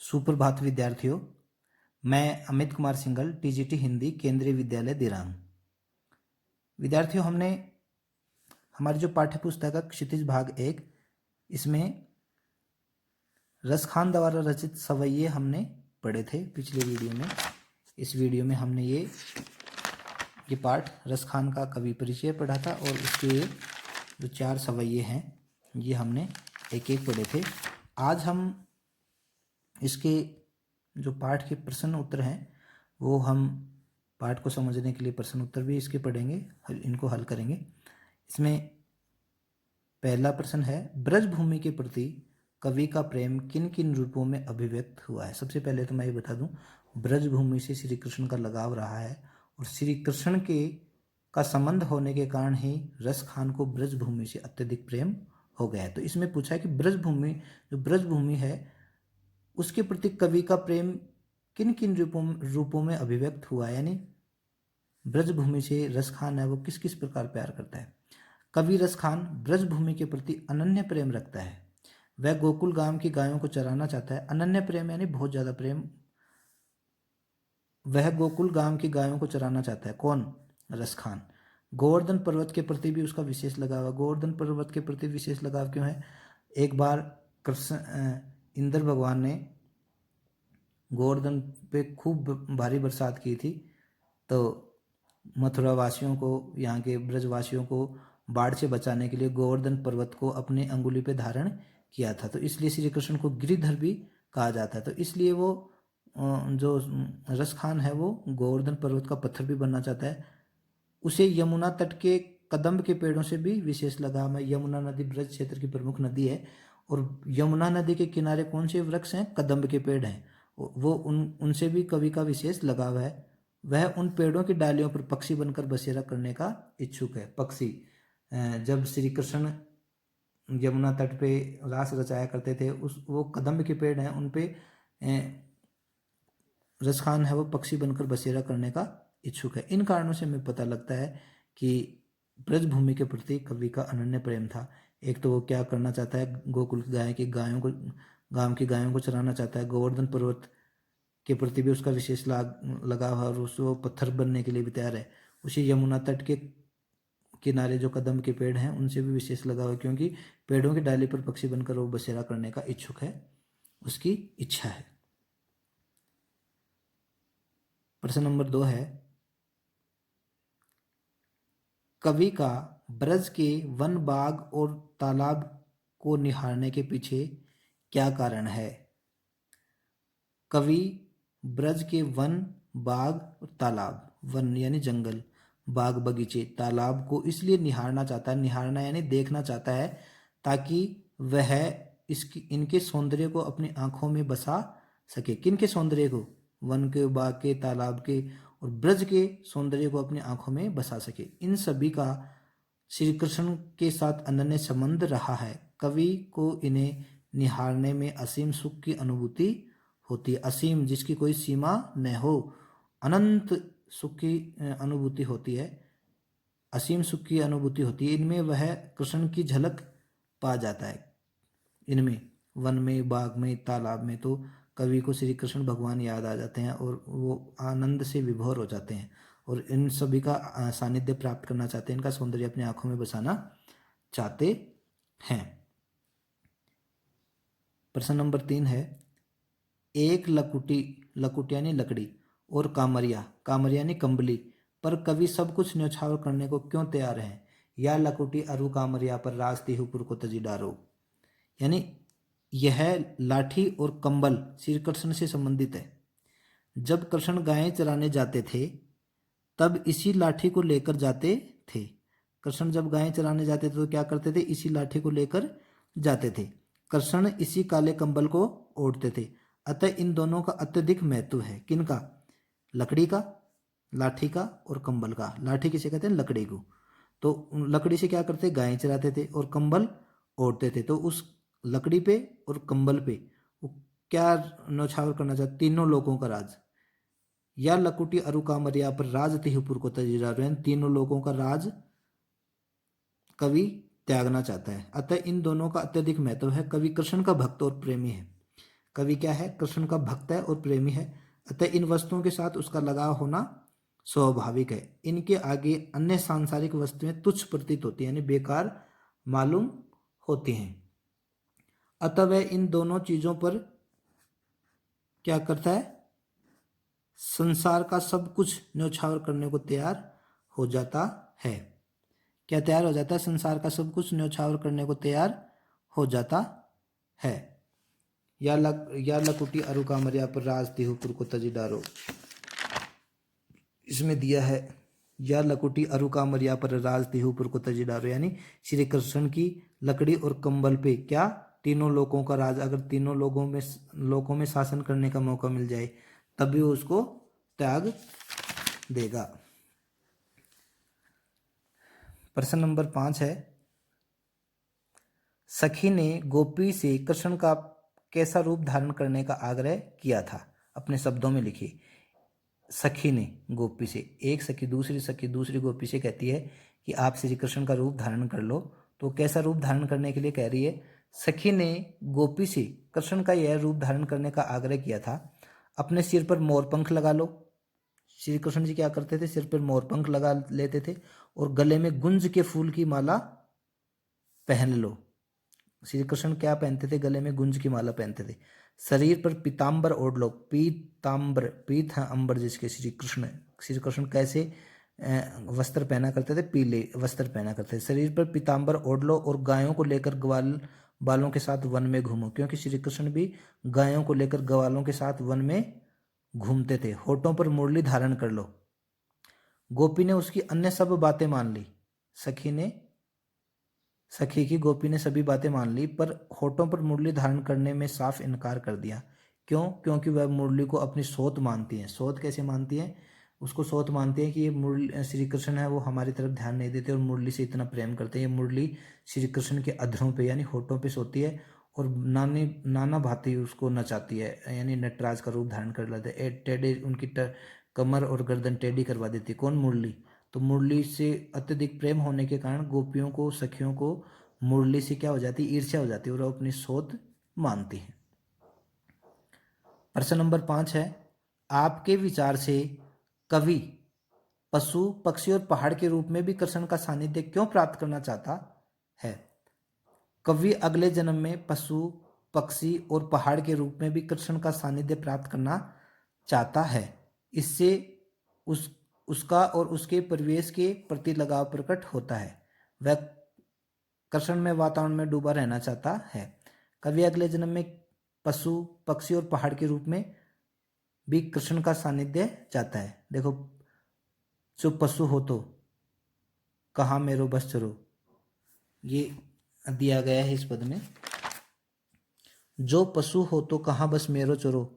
सुप्रभात विद्यार्थियों। मैं अमित कुमार सिंघल, टीजीटी हिंदी, केंद्रीय विद्यालय दिरांग। विद्यार्थियों, हमने हमारी जो पाठ्य पुस्तक है क्षितिज भाग 1, इसमें रसखान द्वारा रचित सवैये हमने पढ़े थे पिछले वीडियो में। इस वीडियो में हमने ये पाठ रसखान का कवि परिचय पढ़ा था और इसके जो 4 सवैये हैं ये हमने एक एक पढ़े थे। आज हम इसके जो पाठ के प्रश्न उत्तर हैं वो हम पाठ को समझने के लिए प्रश्न उत्तर भी इसके पढ़ेंगे, इनको हल करेंगे। इसमें पहला प्रश्न है, ब्रजभूमि के प्रति कवि का प्रेम किन किन रूपों में अभिव्यक्त हुआ है। सबसे पहले तो मैं ये बता दूं, ब्रजभूमि से श्री कृष्ण का लगाव रहा है और श्री कृष्ण का संबंध होने के कारण ही रसखान को ब्रजभूमि से अत्यधिक प्रेम हो गया है। तो इसमें पूछा है कि ब्रजभूमि है उसके प्रति कवि का प्रेम किन किन रूपों में अभिव्यक्त हुआ है, यानी ब्रजभूमि से रसखान है वो किस किस प्रकार प्यार करता है। कवि रसखान ब्रजभूमि के प्रति अनन्य प्रेम रखता है। वह गोकुल गांव की गायों को चराना चाहता है। अनन्य प्रेम यानी बहुत ज्यादा प्रेम। वह गोकुल गांव की गायों को चराना चाहता है। कौन? रसखान। गोवर्धन पर्वत के प्रति भी उसका विशेष लगाव है। गोवर्धन पर्वत के प्रति विशेष लगाव क्यों है? एक बार इंद्र भगवान ने गोवर्धन पे खूब भारी बरसात की थी, तो मथुरा वासियों को, यहाँ के ब्रजवासियों को बाढ़ से बचाने के लिए गोवर्धन पर्वत को अपने अंगुली पे धारण किया था। तो इसलिए श्री कृष्ण को गिरिधर भी कहा जाता है। तो इसलिए वो जो रसखान है वो गोवर्धन पर्वत का पत्थर भी बनना चाहता है। उसे यमुना तट के कदम्ब के पेड़ों से भी विशेष लगाव है। यमुना नदी ब्रज क्षेत्र की प्रमुख नदी है और यमुना नदी के किनारे कौन से वृक्ष हैं? कदम्ब के पेड़ हैं। वो उनसे भी कवि का विशेष लगाव है। वह उन पेड़ों की डालियों पर पक्षी बनकर बसेरा करने का इच्छुक है। पक्षी, जब श्री कृष्ण यमुना तट पे रास रचाया करते थे, वो कदम्ब के पेड़ हैं, उन पे रसखान है वो पक्षी बनकर बसेरा करने का इच्छुक है। इन कारणों से हमें पता लगता है कि ब्रजभूमि के प्रति कवि का अनन्य प्रेम था। एक तो वो क्या करना चाहता है, गोकुल गांव की गायों को चराना चाहता है। गोवर्धन पर्वत के प्रति भी उसका विशेष लगाव है और उसको पत्थर बनने के लिए भी तैयार है। उसी यमुना तट के किनारे जो कदम के पेड़ हैं उनसे भी विशेष लगाव है, क्योंकि पेड़ों की डाली पर पक्षी बनकर वो बसेरा करने का इच्छुक है, उसकी इच्छा है। प्रश्न नंबर 2 है, कवि का ब्रज के वन, बाग और तालाब को निहारने के पीछे क्या कारण है। कवि ब्रज के वन, बाग और तालाब, वन यानी जंगल, बाग बगीचे, तालाब को इसलिए निहारना चाहता है, निहारना यानी देखना चाहता है, ताकि वह इनके सौंदर्य को अपनी आंखों में बसा सके। किनके सौंदर्य को? वन के, बाग के, तालाब के और ब्रज के सौंदर्य को अपनी आंखों में बसा सके। इन सभी का श्री कृष्ण के साथ अनन्य संबंध रहा है। कवि को इन्हें निहारने में असीम सुख की अनुभूति होती है। असीम, जिसकी कोई सीमा न हो, अनंत सुख की अनुभूति होती है, असीम सुख की अनुभूति होती है। इनमें वह कृष्ण की झलक पा जाता है। इनमें वन में, बाग में, तालाब में तो कवि को श्री कृष्ण भगवान याद आ जाते हैं और वो आनंद से विभोर हो जाते हैं और इन सभी का सानिध्य प्राप्त करना चाहते हैं, इनका सौंदर्य अपनी आंखों में बसाना चाहते हैं। प्रश्न नंबर 3 है, एक लकुटी यानी लकड़ी और कामरिया यानी कंबली पर कवि सब कुछ न्यौछावर करने को क्यों तैयार है। या लकुटी अरु कामरिया पर राज तिहुपुर को तजी डारो, यानी यह लाठी और कंबल श्री कृष्ण से संबंधित है। जब कृष्ण गायें चराने जाते थे तब इसी लाठी को लेकर जाते थे। कृष्ण जब गायें चराने जाते थे तो क्या करते थे? इसी लाठी को लेकर जाते थे। कृष्ण इसी काले कंबल को ओढ़ते थे। अतः इन दोनों का अत्यधिक महत्व है। किनका? लकड़ी का, लाठी का और कंबल का। लाठी किसे कहते हैं? लकड़ी को। तो लकड़ी से क्या करते? गायें चराते थे और कंबल ओढ़ते थे। तो उस लकड़ी पे और कंबल पे वो क्या न्यौछावर करना चाहते? तीनों लोगों का राज। या लकुटी अरु कामरिया पर राज तिहुपुर को तजीरा, तीनों लोगों का राज कवि त्यागना चाहता है। अतः इन दोनों का अत्यधिक महत्व है। कवि कृष्ण का भक्त और प्रेमी है। कवि क्या है? कृष्ण का भक्त है और प्रेमी है, अतः इन वस्तुओं के साथ उसका लगाव होना स्वाभाविक है। इनके आगे अन्य सांसारिक वस्तुएं तुच्छ प्रतीत होती हैं, यानी बेकार मालूम होती हैं। अतः वह इन दोनों चीजों पर क्या करता है? संसार का सब कुछ न्यौछावर करने को तैयार हो जाता है। क्या तैयार हो जाता है? संसार का सब कुछ न्यौछावर करने को तैयार हो जाता है। या लकुटी अरु कामरिया पर राज तिहुपुर को तजी डारो, इसमें दिया है या लकुटी अरु कामरिया पर राज तिहुपुर को तजी डारो, यानी श्री कृष्ण की लकड़ी और कंबल पे क्या तीनों लोगों का राज, अगर तीनों लोगों में शासन करने का मौका मिल जाए तभी वो उसको त्याग देगा। प्रश्न नंबर 5 है, सखी ने गोपी से कृष्ण का कैसा रूप धारण करने का आग्रह किया था? अपने शब्दों में लिखिए। सखी ने गोपी से, एक सखी दूसरी गोपी से कहती है कि आप श्री कृष्ण का रूप धारण कर लो, तो कैसा रूप धारण करने के लिए कह रही है? सखी ने गोपी से कृष्ण का यह रूप धारण करने का आग्रह किया था, अपने सिर पर मोरपंख लगा लो। श्री कृष्ण जी क्या करते थे? सिर पर मोरपंख लगा लेते थे और गले में गुंज के फूल की माला पहन लो। श्री कृष्ण क्या पहनते थे? गले में गुंज की माला पहनते थे। शरीर पर पीताम्बर ओढ़ लो। पीताम्बर, पीत है अंबर जिसके। श्री कृष्ण कैसे वस्त्र पहना करते थे? पीले वस्त्र पहना करते थे। शरीर पर पीताम्बर ओढ़ लो और गायों को लेकर बालों के साथ वन में घूमो, क्योंकि श्री कृष्ण भी गायों को लेकर ग्वालों के साथ वन में घूमते थे। होठों पर मुरली धारण कर लो। गोपी ने उसकी अन्य सब बातें मान ली। सखी की गोपी ने सभी बातें मान ली, पर होठों पर मुरली धारण करने में साफ इनकार कर दिया। क्यों? क्योंकि वह मुरली को अपनी सौत मानती है। सौत कैसे मानती है? उसको सौत मानती है कि ये मुरली श्री कृष्ण है, वो हमारी तरफ ध्यान नहीं देते और मुरली से इतना प्रेम करते हैं। ये मुरली श्री कृष्ण के अधरों पे यानी होठों पे सोती है और नाना भांति उसको नचाती है, यानी नटराज का रूप धारण कर लेते हैं। टेढ़े उनकी कमर और गर्दन टेढ़ी करवा देती है। कौन? मुरली। तो मुरली से अत्यधिक प्रेम होने के कारण गोपियों को, सखियों को मुरली से क्या हो जाती है? ईर्ष्या हो जाती है और वो अपनी सौत मानती है। प्रश्न नंबर 5 है, आपके विचार से कवि पशु, पक्षी और पहाड़ के रूप में भी कृष्ण का सानिध्य क्यों प्राप्त करना चाहता है? कवि अगले जन्म में पशु, पक्षी और पहाड़ के रूप में भी कृष्ण का सानिध्य प्राप्त करना चाहता है। इससे उसका और उसके परिवेश के प्रति लगाव प्रकट होता है। वह कृष्ण में वातावरण में डूबा रहना चाहता है। कवि अगले जन्म में पशु, पक्षी और पहाड़ के रूप में भी कृष्ण का सानिध्य चाहता है। देखो, जो पशु हो तो कहाँ मेरो बस चरो, ये दिया गया है इस पद में। जो पशु हो तो कहाँ बस मेरो चरो,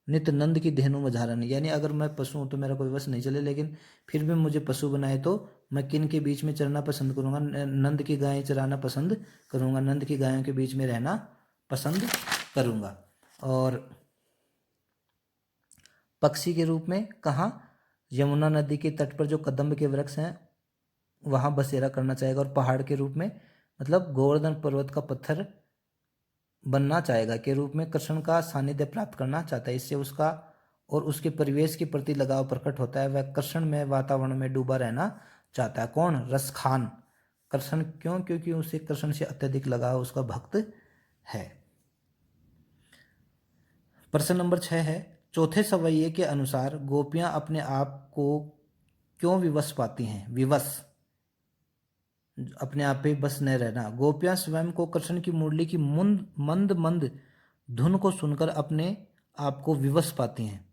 नित नंद की धेनु मझारन, यानी अगर मैं पशु हूँ तो मेरा कोई वश नहीं चले, लेकिन फिर भी मुझे पशु बनाए तो मैं किन के बीच में चरना पसंद करूंगा? नंद की गायें चराना पसंद करूंगा, नंद की गायों के बीच में रहना पसंद करूंगा। और पक्षी के रूप में कहाँ? यमुना नदी के तट पर जो कदम्ब के वृक्ष हैं वहां बसेरा करना चाहेगा। और पहाड़ के रूप में मतलब गोवर्धन पर्वत का पत्थर बनना चाहेगा, के रूप में कृष्ण का सानिध्य प्राप्त करना चाहता है। इससे उसका और उसके परिवेश के प्रति लगाव प्रकट होता है। वह कृष्ण में वातावरण में डूबा रहना चाहता है। कौन? रसखान कृष्ण। क्यों? क्योंकि उसे कृष्ण से अत्यधिक लगाव, उसका भक्त है। प्रश्न नंबर 6 है, चौथे सवैये के अनुसार गोपियां अपने आप को क्यों विवश पाती हैं? विवश, अपने आप पे बस न रहना। गोपियां स्वयं को कृष्ण की मुरली की मंद मंद धुन को सुनकर अपने आप को विवश पाती हैं।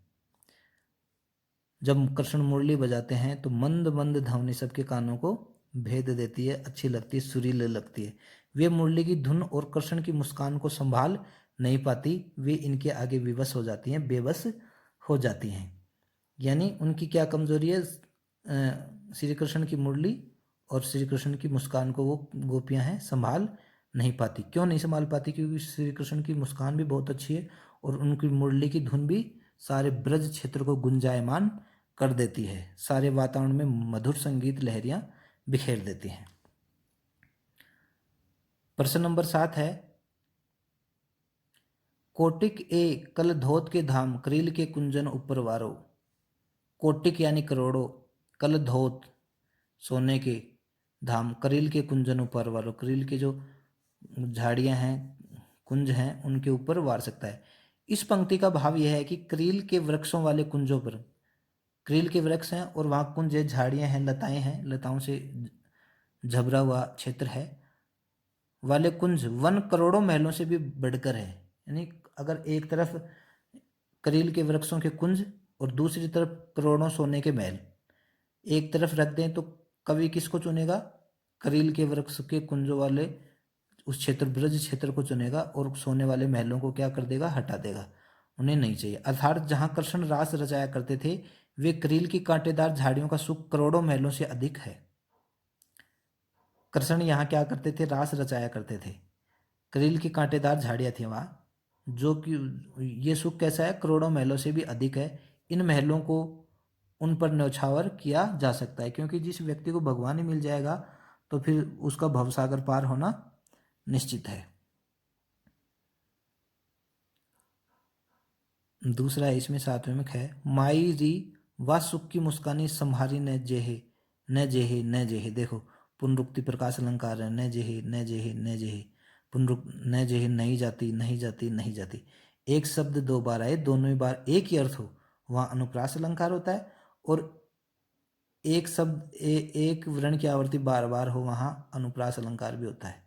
जब कृष्ण मुरली बजाते हैं तो मंद मंद ध्वनि सबके कानों को भेद देती है, अच्छी लगती है, सुरीली लगती है। वे मुरली की धुन और कृष्ण की मुस्कान को संभाल नहीं पाती, वे इनके आगे विवश हो जाती हैं, बेबस हो जाती हैं। यानी उनकी क्या कमजोरी है? श्री कृष्ण की मुरली और श्री कृष्ण की मुस्कान को वो गोपियां हैं संभाल नहीं पाती। क्यों नहीं संभाल पाती? क्योंकि श्री कृष्ण की मुस्कान भी बहुत अच्छी है और उनकी मुरली की धुन भी सारे ब्रज क्षेत्र को गुंजायमान कर देती है, सारे वातावरण में मधुर संगीत लहरियां बिखेर देती हैं। प्रश्न नंबर 7 है, कोटिक ए कल धोत के धाम, करील के कुंजन ऊपर वारो। कोटिक यानी करोड़ों, कल धोत सोने के, धाम करील के कुंजन ऊपर वारो, करील के जो झाड़ियां हैं, कुंज हैं, उनके ऊपर वार सकता है। इस पंक्ति का भाव यह है कि करील के वृक्षों वाले कुंजों पर, करील के वृक्ष हैं और वहाँ कुंज है, झाड़ियां हैं, लताएं हैं, लताओं से झबरा हुआ क्षेत्र है, वाले कुंज वन करोड़ों महलों से भी बढ़कर है। यानी अगर एक तरफ करील के वृक्षों के कुंज और दूसरी तरफ करोड़ों सोने के महल एक तरफ रख दें तो कवि किसको चुनेगा? करील के वृक्ष के कुंजों वाले उस क्षेत्र, ब्रज क्षेत्र को चुनेगा और सोने वाले महलों को क्या कर देगा? हटा देगा, उन्हें नहीं चाहिए। अर्थात जहाँ कृष्ण रास रचाया करते थे वे करील की कांटेदार झाड़ियों का सुख करोड़ों महलों से अधिक है। कृष्ण यहाँ क्या करते थे? रास रचाया करते थे, करील की कांटेदार झाड़ियाँ थी वहाँ, जो कि ये सुख कैसा है? करोड़ों महलों से भी अधिक है। इन महलों को उन पर न्यौछावर किया जा सकता है, क्योंकि जिस व्यक्ति को भगवान ही मिल जाएगा तो फिर उसका भवसागर पार होना निश्चित है। दूसरा है इसमें, सातवें में है, माई री वा सुख की मुस्कानी संहारी न जेहे न जेहे न जेहे। देखो पुनरुक्ति प्रकाश अलंकार है, न जेहे न जेहे न जेहे, न जेहे नहीं जाती नहीं जाती नहीं जाती। एक शब्द दो बार आए, दोनों ही बार एक ही अर्थ हो, वहाँ अनुप्रास अलंकार होता है। और एक शब्द एक वर्ण की आवृत्ति बार बार हो, वहाँ अनुप्रास अलंकार भी होता है,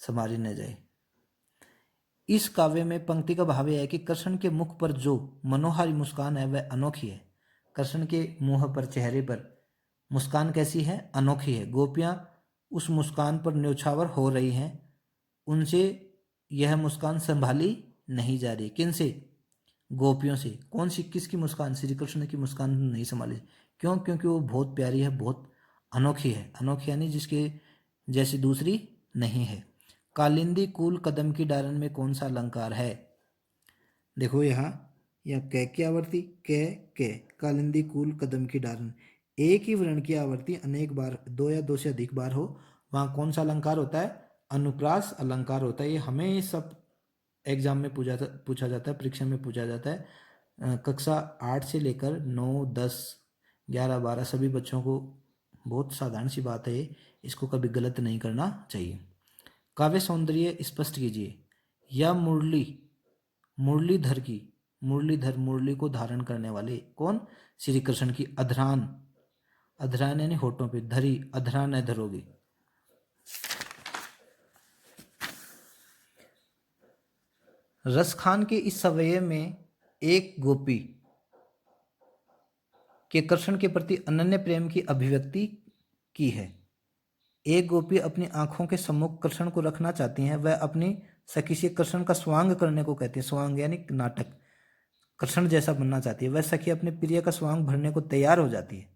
समारी न जाए। इस काव्य में पंक्ति का भाव यह है कि कृष्ण के मुख पर जो मनोहारी मुस्कान है वह अनोखी है। कृष्ण के मुंह पर, चेहरे पर मुस्कान कैसी है? अनोखी है। गोपियां उस मुस्कान पर न्यौछावर हो रही हैं, उनसे यह मुस्कान संभाली नहीं जा रही। किन से? गोपियों से। कौन सी, किसकी मुस्कान? श्री कृष्ण की मुस्कान नहीं संभाली। क्यों? क्योंकि वो बहुत प्यारी है, बहुत अनोखी है। अनोखी यानी जिसके जैसी दूसरी नहीं है। कालिंदी कूल कदम की डारन में कौन सा अलंकार है? देखो यहाँ कै की आवर्ती, कै, कालिंदी कूल कदम की डारन, एक ही वर्ण की आवर्ती अनेक बार, दो या दो से अधिक बार हो, वहाँ कौन सा अलंकार होता है? अनुप्रास अलंकार होता है। ये हमें सब एग्जाम में पूछा जाता है, परीक्षा में पूछा जाता है। कक्षा 8 से लेकर 9, 10, 11, 12 सभी बच्चों को बहुत साधारण सी बात है, इसको कभी गलत नहीं करना चाहिए। काव्य सौंदर्य स्पष्ट कीजिए। या मुरली, मुरलीधर की, मुरलीधर मुरली को धारण करने वाले कौन? श्री कृष्ण की अधरान, अधरान यानी होठों पे, धरी अधरान है धरोगी। रसखान के इस सवय में एक गोपी के कृष्ण के प्रति अनन्य प्रेम की अभिव्यक्ति की है। एक गोपी अपनी आंखों के सम्मुख कृष्ण को रखना चाहती हैं। वह अपनी सखी से कृष्ण का स्वांग करने को कहती है। स्वांग यानी नाटक, कृष्ण जैसा बनना चाहती है। वह सखी अपने प्रिय का स्वांग भरने को तैयार हो जाती है।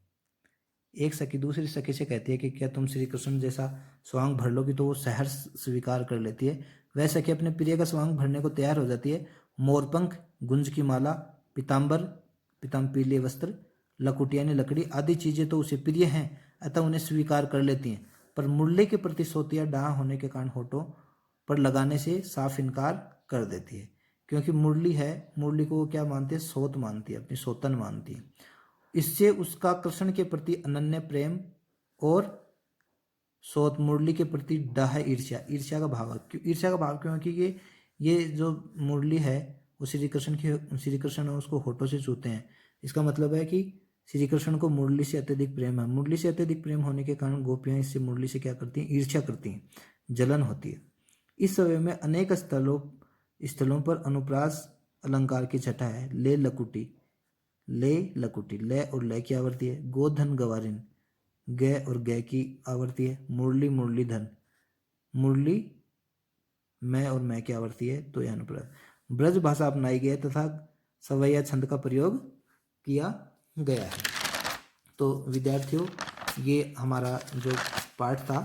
एक सखी दूसरी सखी से कहती है कि क्या तुम श्री कृष्ण जैसा स्वांग भर लोगी? तो वो सहर्ष स्वीकार कर लेती है। वह सखी अपने प्रिय का स्वांग भरने को तैयार हो जाती है। मोरपंख, गुंज की माला, पीताम्बर, पीले वस्त्र, लकुटी यानी लकड़ी आदि चीजें तो उसे प्रिय हैं, अतः उन्हें स्वीकार कर लेती हैं। पर मुरली के प्रति सोतिया डाह होने के कारण होठों पर लगाने से साफ इनकार कर देती है। क्योंकि मुरली है, मुरली को वो क्या मानती है? सोत मानती है, अपनी सोतन मानती है। इससे उसका कृष्ण के प्रति अनन्य प्रेम और सोत, मुरली के प्रति डाह, ईर्ष्या, ईर्ष्या का भाव। क्यों ईर्ष्या का भाव? क्योंकि ये जो मुरली है वो श्री कृष्ण उसको होठों से छूते हैं। इसका मतलब है कि श्री कृष्ण को मुरली से अत्यधिक प्रेम है। मुरली से अत्यधिक प्रेम होने के कारण गोपियां इससे, मुरली से क्या करती हैं? ईर्ष्या करती हैं, जलन होती है। इस समय में अनेक स्थलों पर अनुप्रास अलंकार की छटा है। ले लकुटी, ले लकुटी, ले और ले की आवर्ती है। गोधन गवारिन, गे और गे की आवर्ती है। मुरली मुरलीधन, मुरली मैं और मैं की आवर्ती है, तो यह अनुप्रास। ब्रज भाषा अपनाई गई तथा सवैया छंद का प्रयोग किया गया है। तो विद्यार्थियों, ये हमारा जो पाठ था,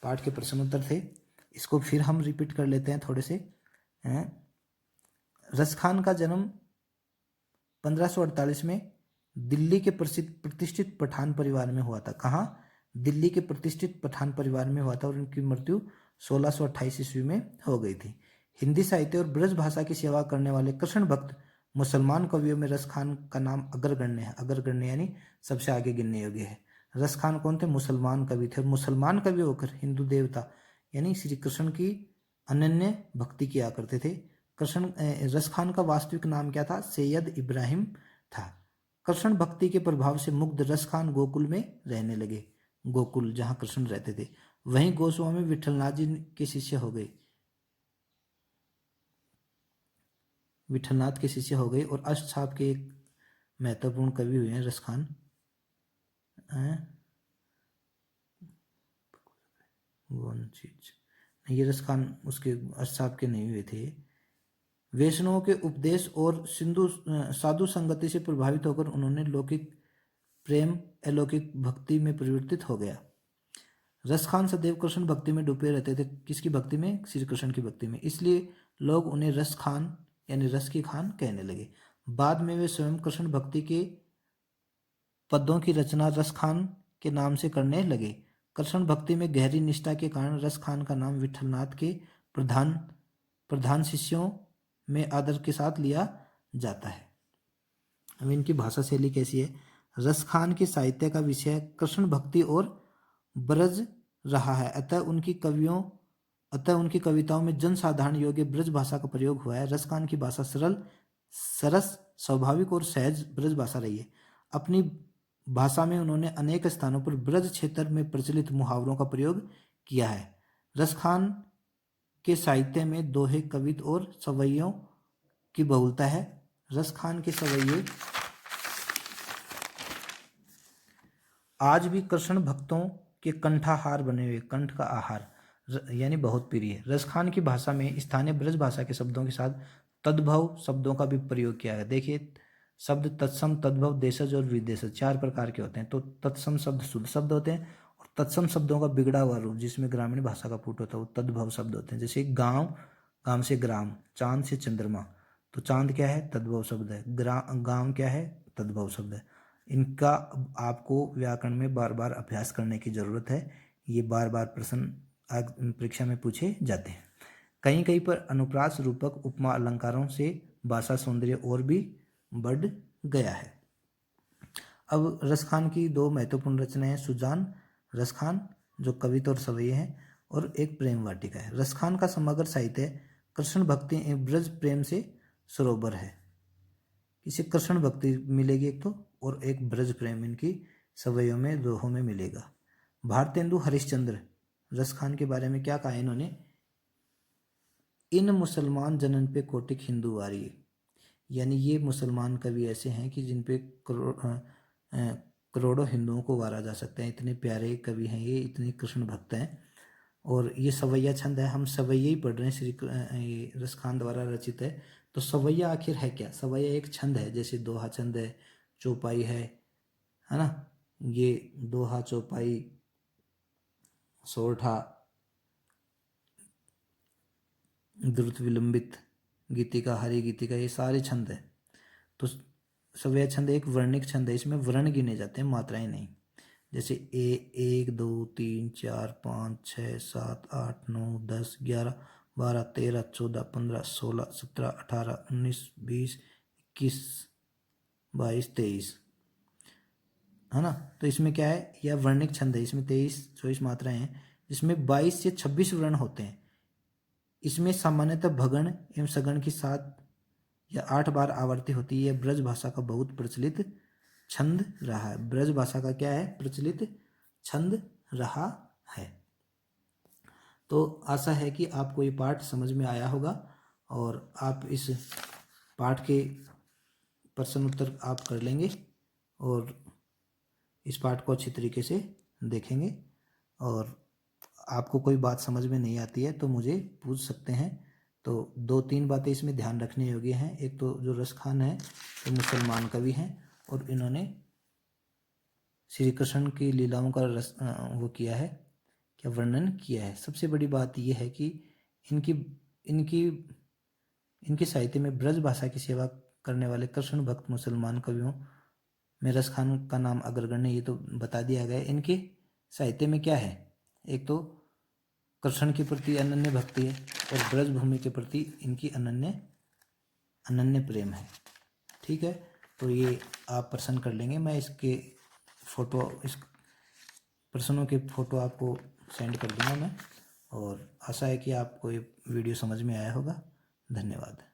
पाठ के प्रश्न उत्तर थे, इसको फिर हम रिपीट कर लेते हैं थोड़े से। रसखान का जन्म 1548 में दिल्ली के प्रसिद्ध प्रतिष्ठित पठान परिवार में हुआ था। कहाँ? दिल्ली के प्रतिष्ठित पठान परिवार में हुआ था और उनकी मृत्यु 1628 ईस्वी में हो गई थी। हिंदी साहित्य और ब्रज भाषा की सेवा करने वाले कृष्ण भक्त मुसलमान कवियों में रस खान का नाम अग्रगण्य है। अग्रगण्य यानी सबसे आगे गिनने योग्य है। रस खान कौन थे? मुसलमान कवि थे। और मुसलमान कवि होकर हिंदू देवता यानी श्री कृष्ण की अनन्य भक्ति किया करते थे। रस खान का वास्तविक नाम क्या था? सैयद इब्राहिम था। कृष्ण भक्ति के प्रभाव से मुग्ध रस खान गोकुल में रहने लगे। गोकुल जहाँ कृष्ण रहते थे, वहीं गोस्वामी विठलनाथ जी के शिष्य हो गए। विठलनाथ के शिष्य हो गए और अष्टछाप के एक महत्वपूर्ण कवि हुए हैं रस खान। वन चीज ये रस खान उसके अष्टछाप के नहीं हुए थे। वैष्णवों के उपदेश और साधु संगति से प्रभावित होकर उन्होंने लौकिक प्रेम अलौकिक भक्ति में परिवर्तित हो गया। रस खान सदैव कृष्ण भक्ति में डूबे रहते थे। किसकी भक्ति में? श्री कृष्ण की भक्ति में। इसलिए लोग उन्हें रस खान यानी रस की खान कहने लगे। बाद में वे स्वयं कृष्ण भक्ति के पदों की रचना रस खान के नाम से करने लगे। कृष्ण भक्ति में गहरी निष्ठा के कारण रस खान का नाम विठलनाथ के प्रधान शिष्यों में आदर के साथ लिया जाता है। अब इनकी भाषा शैली कैसी है? रस खान के साहित्य का विषय कृष्ण भक्ति और ब्रज रहा है, अतः उनकी कविताओं में जनसाधारण योग्य ब्रज भाषा का प्रयोग हुआ है। रस खान की भाषा सरल, सरस, स्वाभाविक और सहज ब्रज भाषा रही है। अपनी भाषा में उन्होंने अनेक स्थानों पर ब्रज क्षेत्र में प्रचलित मुहावरों का प्रयोग किया है। रस खान के साहित्य में दोहे, कवित और सवैयों की बहुलता है। रस खान के सवैये आज भी कृष्ण भक्तों के कंठाहार बने हुए, कंठ का आहार यानी बहुत प्रिय है। रस खान की भाषा में स्थानीय ब्रज भाषा के शब्दों के साथ तद्भव शब्दों का भी प्रयोग किया है। देखिए, शब्द तत्सम, तद्भव, देशज और विदेशज 4 प्रकार के होते हैं। तो तत्सम शब्द शुद्ध शब्द होते हैं और तत्सम शब्दों का बिगड़ा हुआ रूप जिसमें ग्रामीण भाषा का फूट होता है वो तद्भव शब्द होते हैं। जैसे गांव, गांव से ग्राम, चांद से चंद्रमा, तो चांद क्या है? तद्भव शब्द है। गांव क्या है? तद्भव शब्द है। इनका आपको व्याकरण में बार बार अभ्यास करने की जरूरत है। ये बार बार प्रश्न परीक्षा में पूछे जाते हैं। कहीं कहीं पर अनुप्रास रूपक उपमा अलंकारों से भाषा सौंदर्य और भी बढ़ गया है। अब रस खान की 2 महत्वपूर्ण रचनाएं हैं। सुजान रस खान जो कविता और सवैये हैं, और एक प्रेम वाटिका है। रस खान का समग्र साहित्य कृष्ण भक्ति एवं ब्रज प्रेम से सरोबर है। इसे कृष्ण भक्ति मिलेगी एक तो, और एक ब्रज प्रेम इनकी सवैयों में, दोहों में मिलेगा। भारतेंदु हरिश्चंद्र रस खान के बारे में क्या कहा इन्होंने? इन मुसलमान जनन पे कोटिक हिंदू वारी, यानी ये मुसलमान कवि ऐसे हैं कि जिन पे करोड़ों हिंदुओं को वारा जा सकता है। इतने प्यारे कवि हैं ये, इतने कृष्ण भक्त हैं। और ये सवैया छंद है, हम सवैया ही पढ़ रहे हैं, ये रस खान द्वारा रचित है। तो सवैया आखिर है क्या? सवैया एक छंद है, जैसे दोहा छंद है, चौपाई है ना। ये दोहा, चौपाई, सोरठा, द्रुत, विलंबित, गीतिका, हरि गीतिका, ये सारे छंद है। तो सवैया छंद एक वर्णिक छंद है, इसमें वर्ण गिने जाते हैं, मात्राएं नहीं। जैसे 1 2 3 4 5 6 7 8 9 10 11 12 13 14 15 16 17 18 19 20 21 22 23, है ना। तो इसमें क्या है? यह वर्णिक छंद है, इसमें 23-24 मात्राएं हैं, जिसमें 22 से 26 वर्ण होते हैं। इसमें सामान्यतः भगण एवं सगण की 7 या 8 बार आवर्ती होती है। यह ब्रज भाषा का बहुत प्रचलित छंद रहा है। ब्रज भाषा का क्या है? प्रचलित छंद रहा है। तो आशा है कि आपको ये पाठ समझ में आया होगा और आप इस पाठ के प्रश्न उत्तर आप कर लेंगे और इस पाठ को अच्छी तरीके से देखेंगे। और आपको कोई बात समझ में नहीं आती है तो मुझे पूछ सकते हैं। तो 2-3 बातें इसमें ध्यान रखने योग्य हैं। एक तो जो रस खान है तो मुसलमान कवि हैं और इन्होंने श्री कृष्ण की लीलाओं का वो किया है, क्या वर्णन किया है। सबसे बड़ी बात यह है कि इनकी इनकी इनके साहित्य में ब्रज भाषा की सेवा करने वाले कृष्ण भक्त मुसलमान कवियों में रस खान का नाम अग्रगण्य, ये तो बता दिया गया। इनके साहित्य में क्या है? एक तो कृष्ण के प्रति अनन्य भक्ति है और ब्रज भूमि के प्रति इनकी अनन्य प्रेम है। ठीक है, तो ये आप प्रश्न कर लेंगे। मैं इसके फ़ोटो, इस प्रश्नों के फ़ोटो आपको सेंड कर दूंगा मैं, और आशा है कि आपको ये वीडियो समझ में आया होगा। धन्यवाद।